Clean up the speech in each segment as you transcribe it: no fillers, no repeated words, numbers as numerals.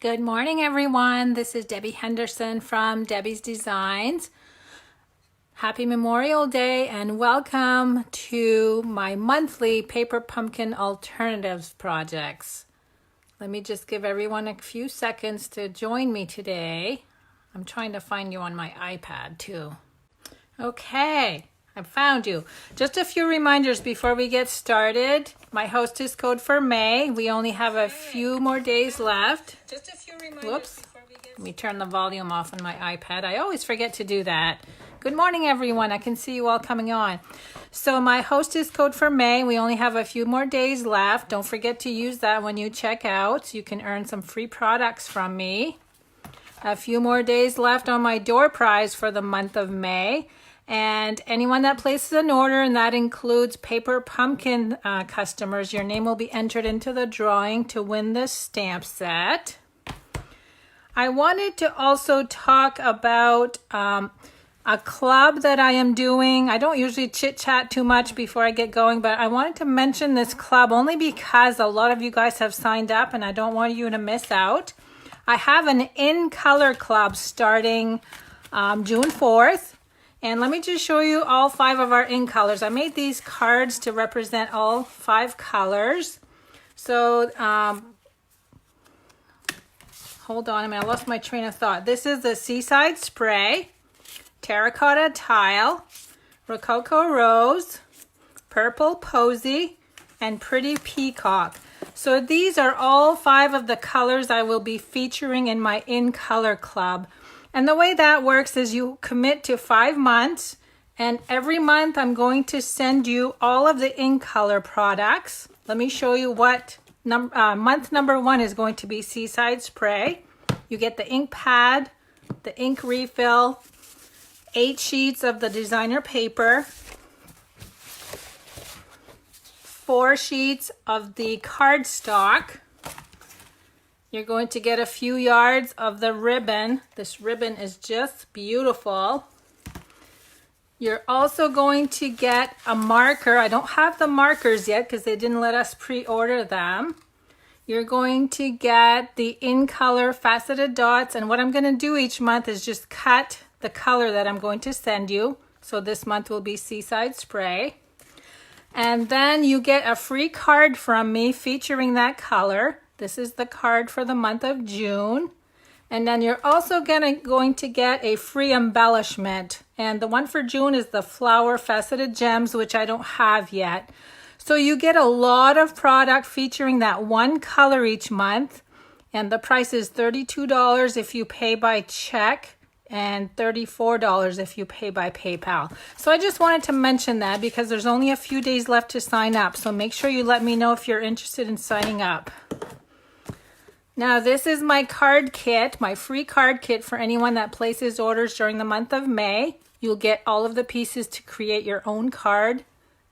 Good morning, everyone. This is Debbie Henderson from Debbie's Designs. Happy Memorial Day and welcome to my monthly Paper Pumpkin Alternatives projects. Let me just give everyone a few seconds to join me today. I'm trying to find you on my iPad too. Okay, I found you. Just a few reminders before we get started. My hostess code for May. We only have a few more days left. Just a few reminders. Whoops. Let me turn the volume off on my iPad. I always forget to do that. Good morning, everyone. I can see you all coming on. So my hostess code for May, we only have a few more days left. Don't forget to use that when you check out. You can earn some free products from me. A few more days left on my door prize for the month of May. And anyone that places an order, and that includes Paper Pumpkin customers, your name will be entered into the drawing to win this stamp set. I wanted to also talk about a club that I am doing. I don't usually chit-chat too much before I get going, but I wanted to mention this club only because a lot of you guys have signed up and I don't want you to miss out. I have an in-color club starting June 4th. And let me just show you all 5 of our in colors. I made these cards to represent all 5 colors. So, hold on a minute, I lost my train of thought. This is the Seaside Spray, Terracotta Tile, Rococo Rose, Purple Posy, and Pretty Peacock. So these are all 5 of the colors I will be featuring in my in color club. And the way that works is you commit to 5 months, and every month I'm going to send you all of the in color products. Let me show you what month number 1 is going to be Seaside Spray. You get the ink pad, the ink refill, 8 sheets of the designer paper, 4 sheets of the cardstock. You're going to get a few yards of the ribbon. This ribbon is just beautiful. You're also going to get a marker. I don't have the markers yet because they didn't let us pre-order them. You're going to get the in-color faceted dots. And what I'm going to do each month is just cut the color that I'm going to send you. So this month will be Seaside Spray. And then you get a free card from me featuring that color. This is the card for the month of June. And then you're also going to get a free embellishment. And the one for June is the flower faceted gems, which I don't have yet. So you get a lot of product featuring that one color each month. And the price is $32 if you pay by check and $34 if you pay by PayPal. So I just wanted to mention that because there's only a few days left to sign up. So make sure you let me know if you're interested in signing up. Now this is my card kit, my free card kit for anyone that places orders during the month of May. You'll get all of the pieces to create your own card,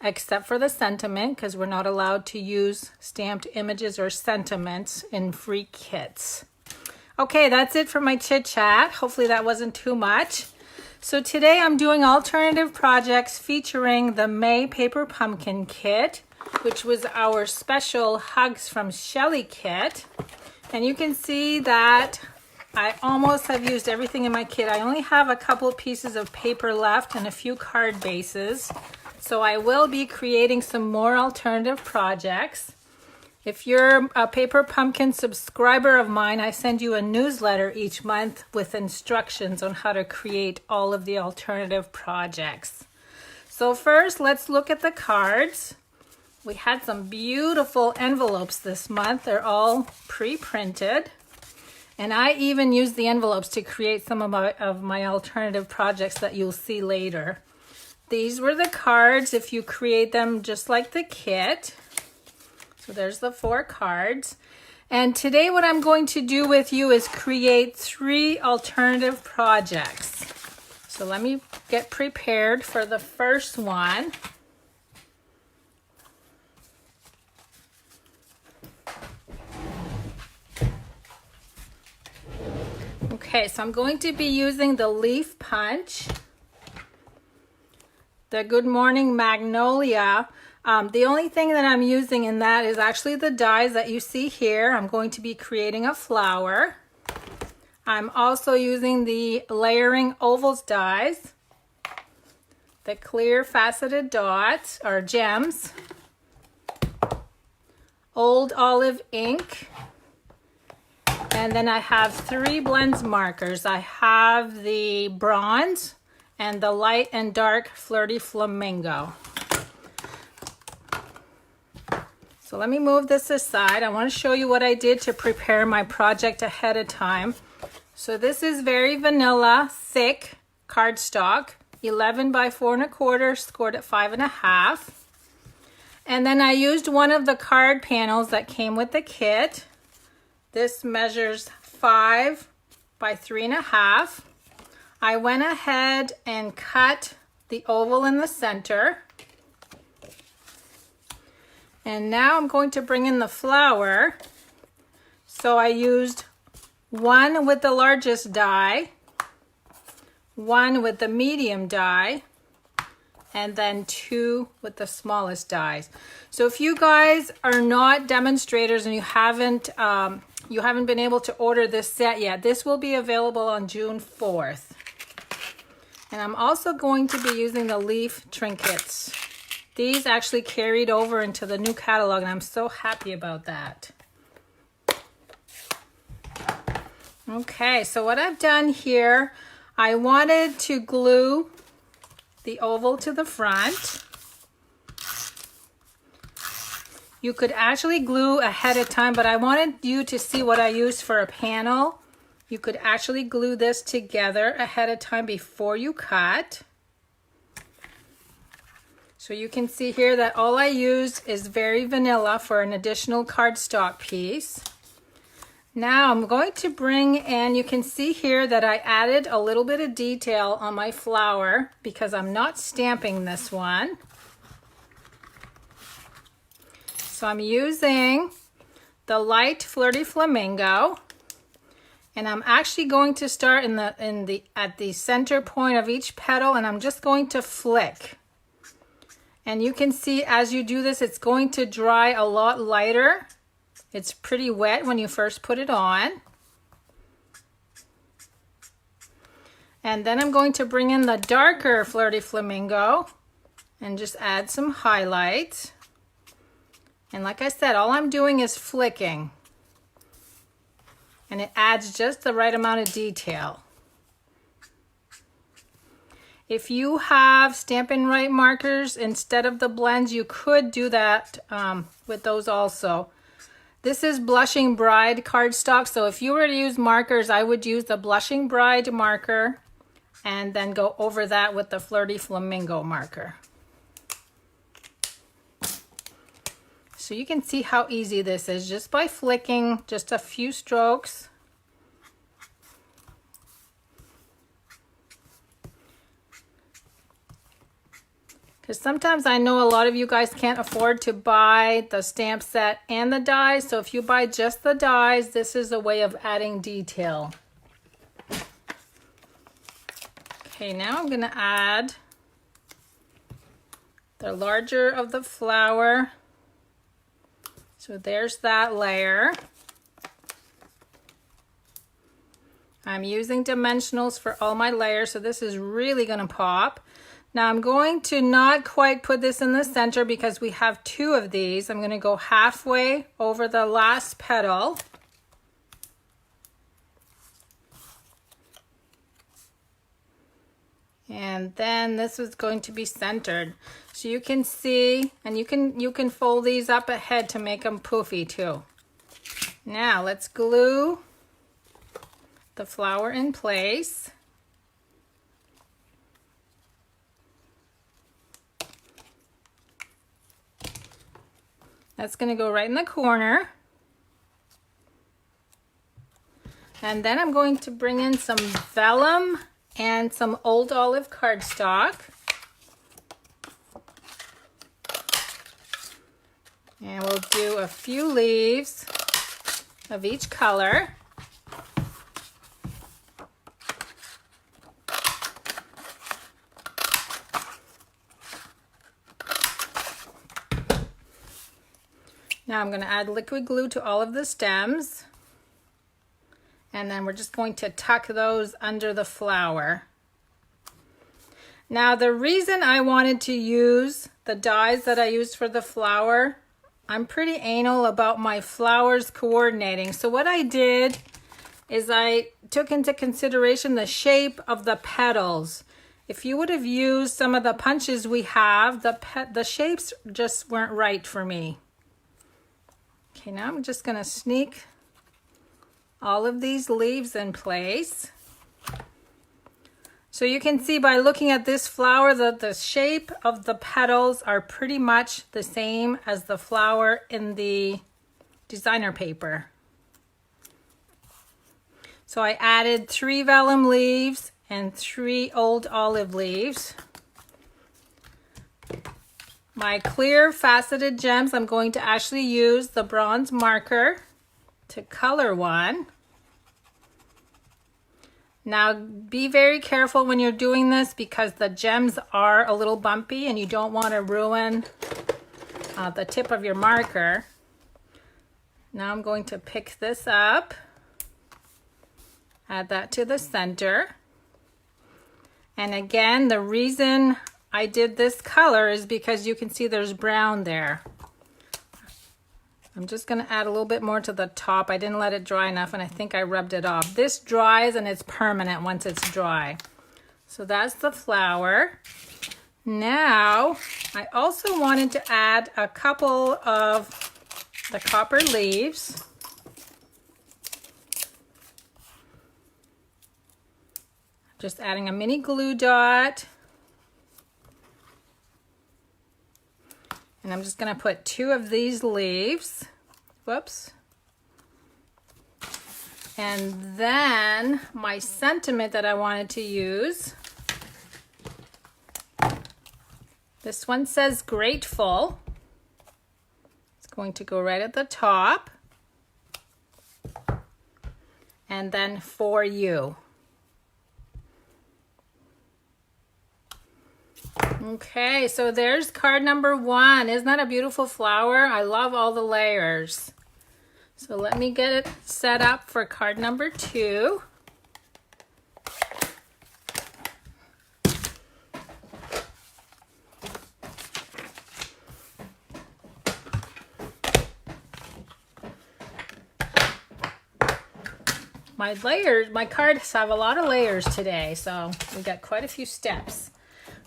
except for the sentiment, because we're not allowed to use stamped images or sentiments in free kits. Okay, that's it for my chit chat. Hopefully that wasn't too much. So today I'm doing alternative projects featuring the May Paper Pumpkin Kit, which was our special Hugs from Shelly kit. And you can see that I almost have used everything in my kit. I only have a couple of pieces of paper left and a few card bases. So I will be creating some more alternative projects. If you're a Paper Pumpkin subscriber of mine, I send you a newsletter each month with instructions on how to create all of the alternative projects. So first, let's look at the cards. We had some beautiful envelopes this month. They're all pre-printed. And I even used the envelopes to create some of my alternative projects that you'll see later. These were the cards if you create them just like the kit. So there's the 4 cards. And today what I'm going to do with you is create 3 alternative projects. So let me get prepared for the first one. Okay, so I'm going to be using the Leaf Punch, the Good Morning Magnolia. The only thing that I'm using in that is actually the dies that you see here. I'm going to be creating a flower. I'm also using the layering ovals dies, the clear faceted dots or gems, old olive ink, and then I have 3 blends markers. I have the bronze and the light and dark flirty flamingo. So let me move this aside. I want to show you what I did to prepare my project ahead of time. So this is very vanilla, thick cardstock, 11 by 4 1/4, scored at 5.5. And then I used one of the card panels that came with the kit. This measures 5 by 3.5. I went ahead and cut the oval in the center. And now I'm going to bring in the flower. So I used 1 with the largest die, 1 with the medium die, and then 2 with the smallest dies. So if you guys are not demonstrators and you haven't been able to order this set yet, this will be available on June 4th. And I'm also going to be using the leaf trinkets. These actually carried over into the new catalog, and I'm so happy about that. Okay, so what I've done here, I wanted to glue the oval to the front. You could actually glue ahead of time, but I wanted you to see what I used for a panel. You could actually glue this together ahead of time before you cut. So you can see here that all I used is very vanilla for an additional cardstock piece. Now I'm going to bring in, you can see here that I added a little bit of detail on my flower because I'm not stamping this one. So I'm using the light flirty flamingo, and I'm actually going to start at the center point of each petal, and I'm just going to flick. And you can see as you do this, it's going to dry a lot lighter. It's pretty wet when you first put it on. And then I'm going to bring in the darker flirty flamingo and just add some highlights. And like I said, all I'm doing is flicking. And it adds just the right amount of detail. If you have Stampin' Right markers instead of the blends, you could do that with those also. This is Blushing Bride cardstock, so if you were to use markers, I would use the Blushing Bride marker and then go over that with the Flirty Flamingo marker. So you can see how easy this is just by flicking just a few strokes. Because sometimes I know a lot of you guys can't afford to buy the stamp set and the dies. So if you buy just the dies, this is a way of adding detail. Okay, now I'm going to add the larger of the flower. So there's that layer. I'm using dimensionals for all my layers, so this is really going to pop. Now I'm going to not quite put this in the center because we have 2 of these. I'm going to go halfway over the last petal. And then this is going to be centered. So you can see, and you can fold these up ahead to make them poofy too. Now let's glue the flower in place. That's going to go right in the corner. And then I'm going to bring in some vellum and some old olive cardstock. And we'll do a few leaves of each color. Now I'm going to add liquid glue to all of the stems. And then we're just going to tuck those under the flower. Now the reason I wanted to use the dies that I used for the flower, I'm pretty anal about my flowers coordinating. So what I did is I took into consideration the shape of the petals. If you would have used some of the punches we have, the shapes just weren't right for me. Okay, now I'm just going to sneak all of these leaves in place. So you can see by looking at this flower that the shape of the petals are pretty much the same as the flower in the designer paper. So I added 3 vellum leaves and 3 old olive leaves. My clear faceted gems, I'm going to actually use the bronze marker to color one. Now be very careful when you're doing this because the gems are a little bumpy and you don't want to ruin the tip of your marker. Now I'm going to pick this up, add that to the center. And again, the reason I did this color is because you can see there's brown there. I'm just going to add a little bit more to the top. I didn't let it dry enough and I think I rubbed it off. This dries and it's permanent once it's dry. So that's the flower. Now, I also wanted to add a couple of the copper leaves. Just adding a mini glue dot. And I'm just going to put 2 of these leaves. Whoops. And then my sentiment that I wanted to use. This one says grateful. It's going to go right at the top. And then for you. Okay, so there's card number 1. Isn't that a beautiful flower? I love all the layers. So let me get it set up for card number 2. My cards have a lot of layers today, so we got quite a few steps.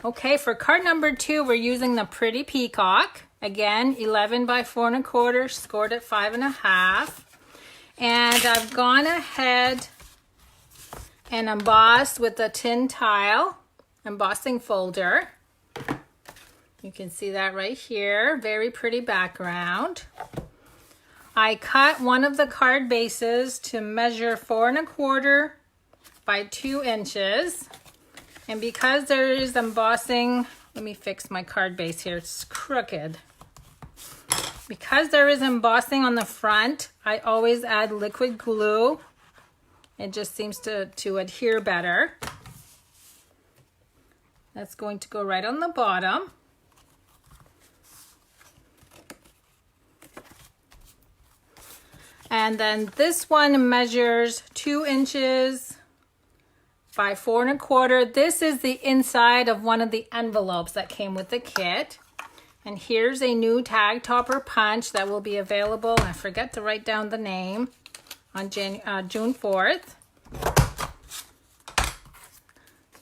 Okay, for card number 2, we're using the Pretty Peacock. Again, 11 by 4 1/4, scored at 5 1/2. And I've gone ahead and embossed with the tin tile embossing folder. You can see that right here. Very pretty background. I cut one of the card bases to measure 4 1/4 by 2 inches. And because there is embossing, let me fix my card base here, it's crooked. Because there is embossing on the front, I always add liquid glue. It just seems to adhere better. That's going to go right on the bottom. And then this one measures 2 inches by 4 1/4. This is the inside of one of the envelopes that came with the kit. And here's a new tag topper punch that will be available. I forget to write down the name on June 4th.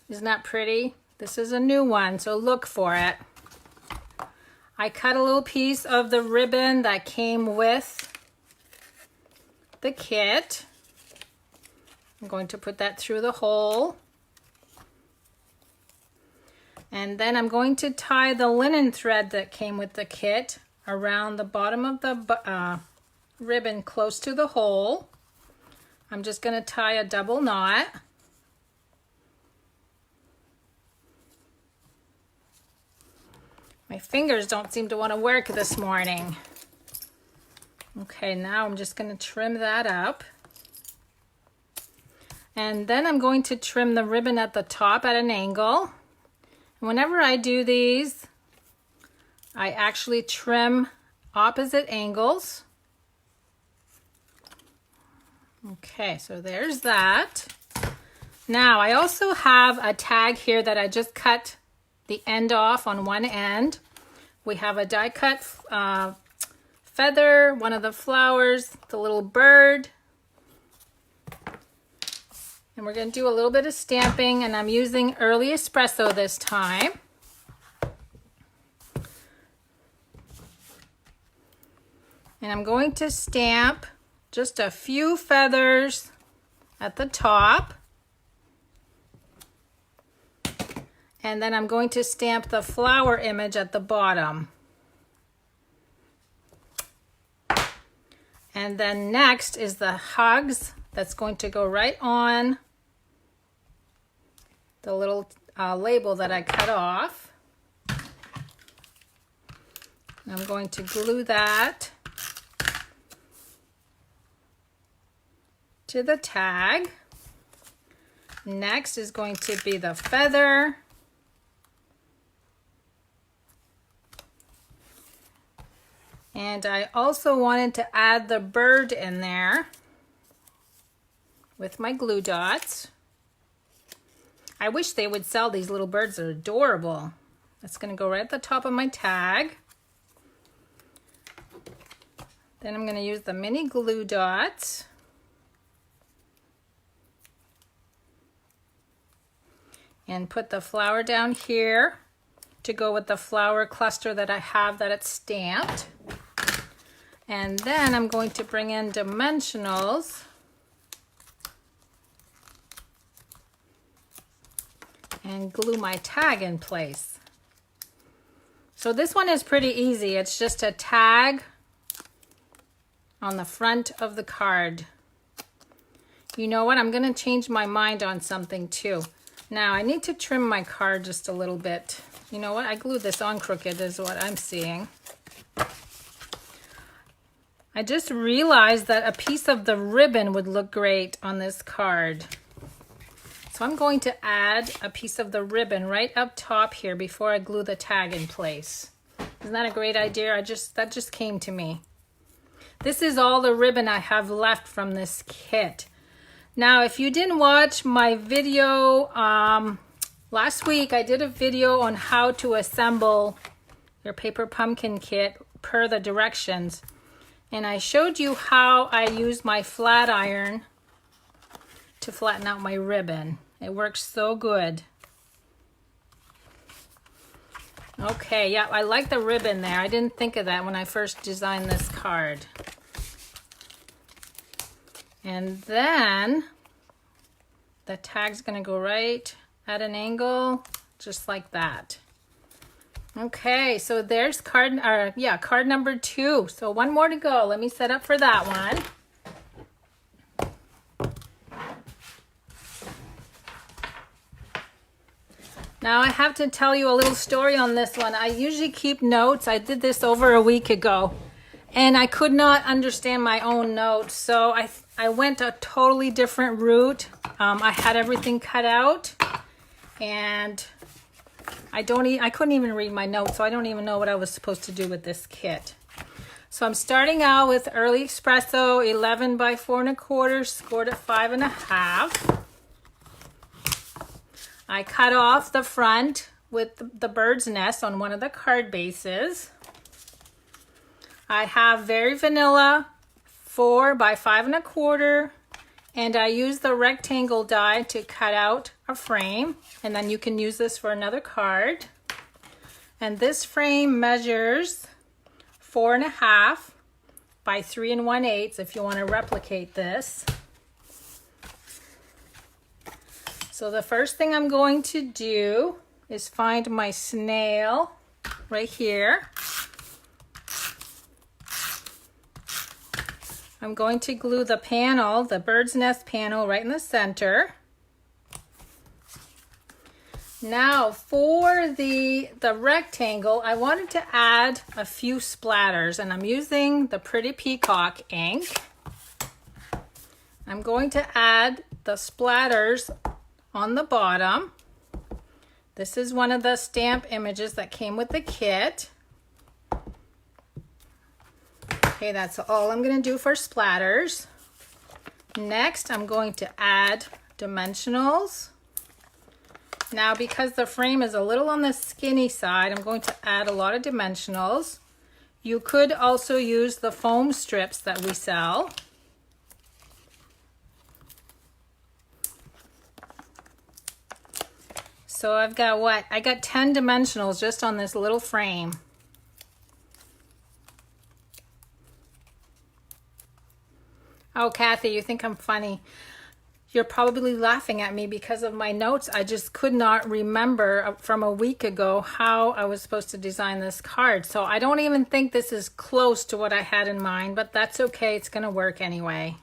Isn't that pretty? This is a new one, so look for it. I cut a little piece of the ribbon that came with the kit. I'm going to put that through the hole. And then I'm going to tie the linen thread that came with the kit around the bottom of the ribbon close to the hole. I'm just going to tie a double knot. My fingers don't seem to want to work this morning. Okay, now I'm just going to trim that up. And then I'm going to trim the ribbon at the top at an angle. Whenever I do these, I actually trim opposite angles. Okay, so there's that. Now I also have a tag here that I just cut the end off on one end. We have a die cut feather, one of the flowers, the little bird. And we're going to do a little bit of stamping, and I'm using early espresso this time. And I'm going to stamp just a few feathers at the top. And then I'm going to stamp the flower image at the bottom. And then next is the hugs that's going to go right on the little label that I cut off. I'm going to glue that to the tag. Next is going to be the feather. And I also wanted to add the bird in there with my glue dots. I wish they would sell these little birds. They're adorable. That's going to go right at the top of my tag. Then I'm going to use the mini glue dots. And put the flower down here to go with the flower cluster that I have that it's stamped. And then I'm going to bring in dimensionals and glue my tag in place. So this one is pretty easy. It's just a tag on the front of the card. You know what? I'm going to change my mind on something too. Now I need to trim my card just a little bit. You know what? I glued this on crooked is what I'm seeing. I just realized that a piece of the ribbon would look great on this card. So I'm going to add a piece of the ribbon right up top here before I glue the tag in place. Isn't that a great idea? That just came to me. This is all the ribbon I have left from this kit. Now, if you didn't watch my video last week, I did a video on how to assemble your paper pumpkin kit per the directions. And I showed you how I use my flat iron to flatten out my ribbon. It works so good. Okay, yeah, I like the ribbon there. I didn't think of that when I first designed this card. And then the tag's gonna go right at an angle, just like that. Okay, so there's card number 2. So one more to go. Let me set up for that one. Now I have to tell you a little story on this one. I usually keep notes. I did this over a week ago and I could not understand my own notes. So I went a totally different route. I had everything cut out and I couldn't even read my notes, so I don't even know what I was supposed to do with this kit. So I'm starting out with Early Espresso 11 by 4 1/4, scored at 5 1/2. I cut off the front with the bird's nest on one of the card bases. I have Very Vanilla 4 by 5 1/4, and I use the rectangle die to cut out a frame, and then you can use this for another card. And this frame measures 4 1/2 by 3 1/8 if you want to replicate this. So the first thing I'm going to do is find my snail right here. I'm going to glue the panel, the bird's nest panel, right in the center. Now for the rectangle, I wanted to add a few splatters, and I'm using the Pretty Peacock ink. I'm going to add the splatters on the bottom. This is one of the stamp images that came with the kit. Okay, that's all I'm going to do for splatters. Next, I'm going to add dimensionals. Now, because the frame is a little on the skinny side, I'm going to add a lot of dimensionals. You could also use the foam strips that we sell. So I've got what? I got 10 dimensionals just on this little frame. Oh, Kathy, you think I'm funny. You're probably laughing at me because of my notes. I just could not remember from a week ago how I was supposed to design this card. So I don't even think this is close to what I had in mind, but that's okay. It's going to work anyway.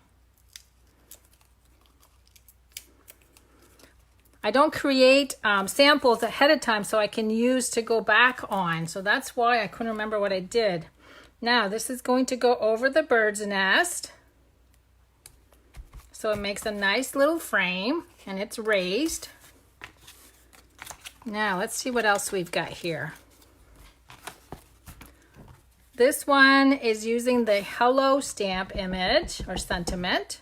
I don't create samples ahead of time so I can use to go back on. So that's why I couldn't remember what I did. Now this is going to go over the bird's nest. So it makes a nice little frame and it's raised. Now let's see what else we've got here. This one is using the Hello stamp image or sentiment.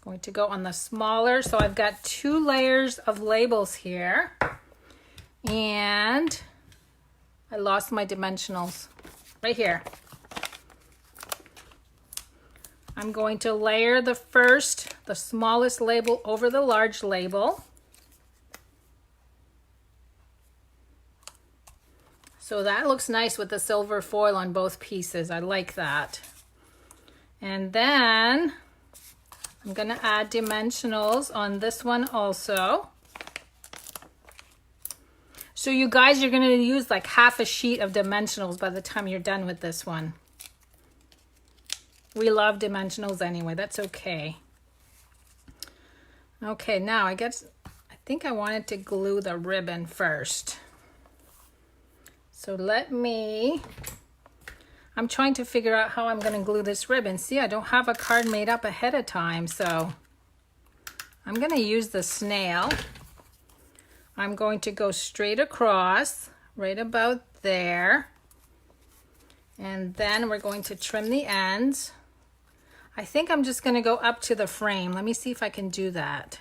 Going to go on the smaller, so I've got 2 layers of labels here, and I lost my dimensionals right here. I'm going to layer the smallest label over the large label. So that looks nice with the silver foil on both pieces. I like that. And then I'm going to add dimensionals on this one also. So you guys, you're going to use like half a sheet of dimensionals by the time you're done with this one. We love dimensionals anyway, that's okay. Okay, now I think I wanted to glue the ribbon first. So I'm trying to figure out how I'm going to glue this ribbon. See, I don't have a card made up ahead of time, so I'm going to use the snail. I'm going to go straight across, right about there. And then we're going to trim the ends. I think I'm just going to go up to the frame. Let me see if I can do that.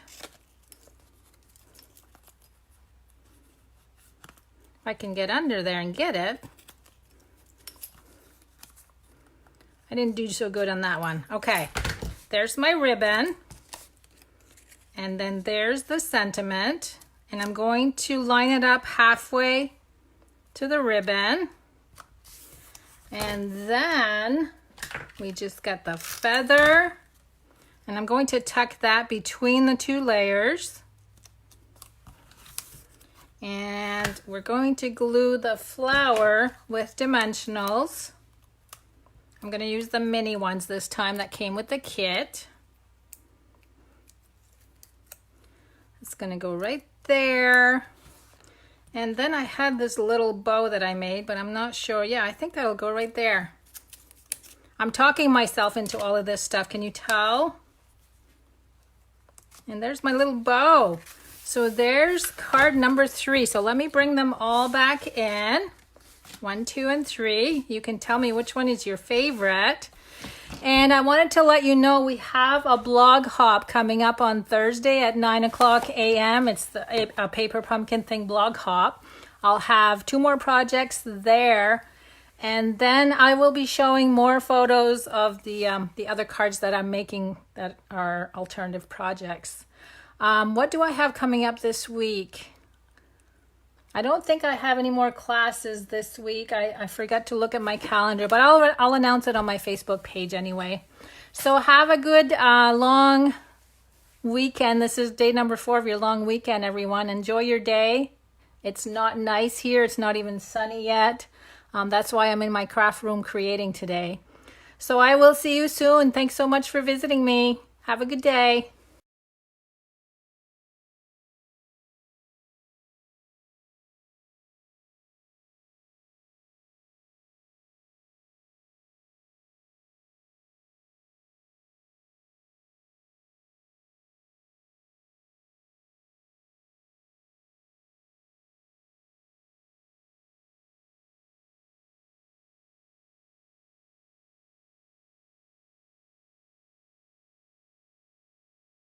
If I can get under there and get it. I didn't do so good on that one. Okay, there's my ribbon. And then there's the sentiment. And I'm going to line it up halfway to the ribbon. And then we just got the feather. And I'm going to tuck that between the 2 layers. And we're going to glue the flower with dimensionals. I'm going to use the mini ones this time that came with the kit. It's going to go right there. And then I had this little bow that I made, but I'm not sure. Yeah, I think that'll go right there. I'm talking myself into all of this stuff. Can you tell? And there's my little bow. So there's card number 3. So let me bring them all back in. 1, 2, and 3. You can tell me which one is your favorite. And I wanted to let you know we have a blog hop coming up on Thursday at 9:00 a.m. It's a Paper Pumpkin Thing blog hop. I'll have 2 more projects there. And then I will be showing more photos of the other cards that I'm making that are alternative projects. What do I have coming up this week? I don't think I have any more classes this week. I forgot to look at my calendar, but I'll announce it on my Facebook page anyway. So have a good long weekend. This is day number 4 of your long weekend, everyone. Enjoy your day. It's not nice here. It's not even sunny yet. That's why I'm in my craft room creating today. So I will see you soon. Thanks so much for visiting me. Have a good day.